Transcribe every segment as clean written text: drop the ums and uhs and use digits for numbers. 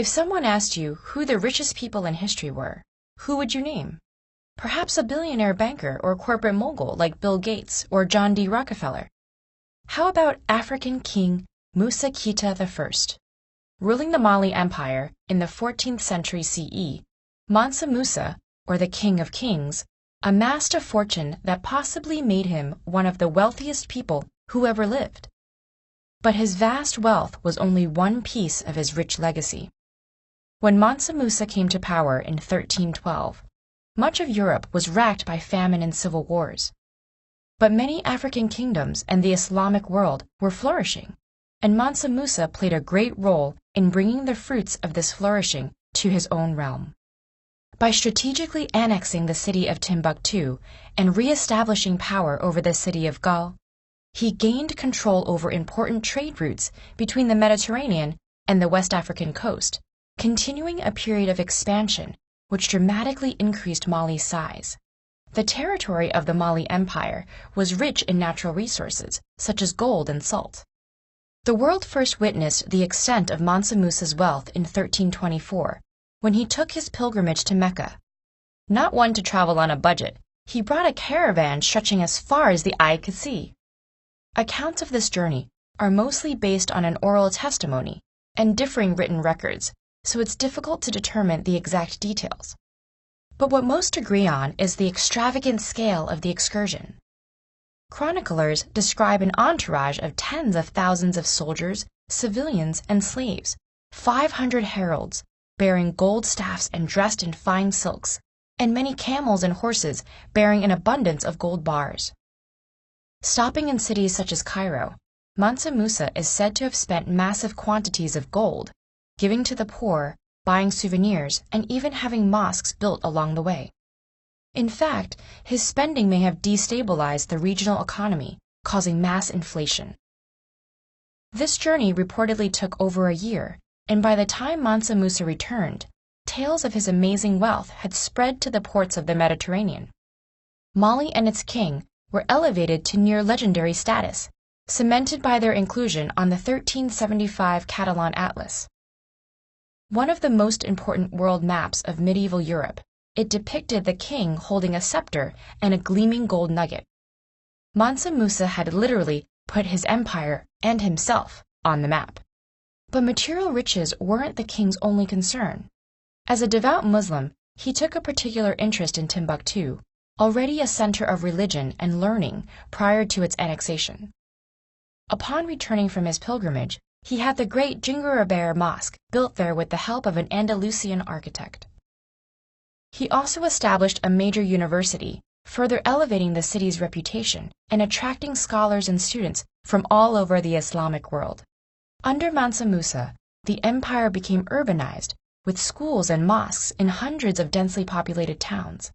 If someone asked you who the richest people in history were, who would you name? Perhaps a billionaire banker or corporate mogul like Bill Gates or John D. Rockefeller. How about African King Musa Kita I? Ruling the Mali Empire in the 14th century CE, Mansa Musa, or the King of Kings, amassed a fortune that possibly made him one of the wealthiest people who ever lived. But his vast wealth was only one piece of his rich legacy. When Mansa Musa came to power in 1312, much of Europe was racked by famine and civil wars. But many African kingdoms and the Islamic world were flourishing, and Mansa Musa played a great role in bringing the fruits of this flourishing to his own realm. By strategically annexing the city of Timbuktu and re-establishing power over the city of Gaul, he gained control over important trade routes between the Mediterranean and the West African coast, continuing a period of expansion which dramatically increased Mali's size. The territory of the Mali Empire was rich in natural resources, such as gold and salt. The world first witnessed the extent of Mansa Musa's wealth in 1324, when he took his pilgrimage to Mecca. Not one to travel on a budget, he brought a caravan stretching as far as the eye could see. Accounts of this journey are mostly based on an oral testimony and differing written records, so it's difficult to determine the exact details. But what most agree on is the extravagant scale of the excursion. Chroniclers describe an entourage of tens of thousands of soldiers, civilians, and slaves, 500 heralds, bearing gold staffs and dressed in fine silks, and many camels and horses bearing an abundance of gold bars. Stopping in cities such as Cairo, Mansa Musa is said to have spent massive quantities of gold, giving to the poor, buying souvenirs, and even having mosques built along the way. In fact, his spending may have destabilized the regional economy, causing mass inflation. This journey reportedly took over a year, and by the time Mansa Musa returned, tales of his amazing wealth had spread to the ports of the Mediterranean. Mali and its king were elevated to near legendary status, cemented by their inclusion on the 1375 Catalan Atlas. One of the most important world maps of medieval Europe, it depicted the king holding a scepter and a gleaming gold nugget. Mansa Musa had literally put his empire and himself on the map. But material riches weren't the king's only concern. As a devout Muslim, he took a particular interest in Timbuktu, already a center of religion and learning prior to its annexation. Upon returning from his pilgrimage, he had the great Djinguereber Mosque built there with the help of an Andalusian architect. He also established a major university, further elevating the city's reputation and attracting scholars and students from all over the Islamic world. Under Mansa Musa, the empire became urbanized, with schools and mosques in hundreds of densely populated towns.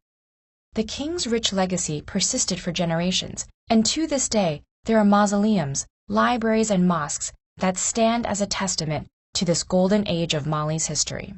The king's rich legacy persisted for generations, and to this day there are mausoleums, libraries, and mosques that stand as a testament to this golden age of Mali's history.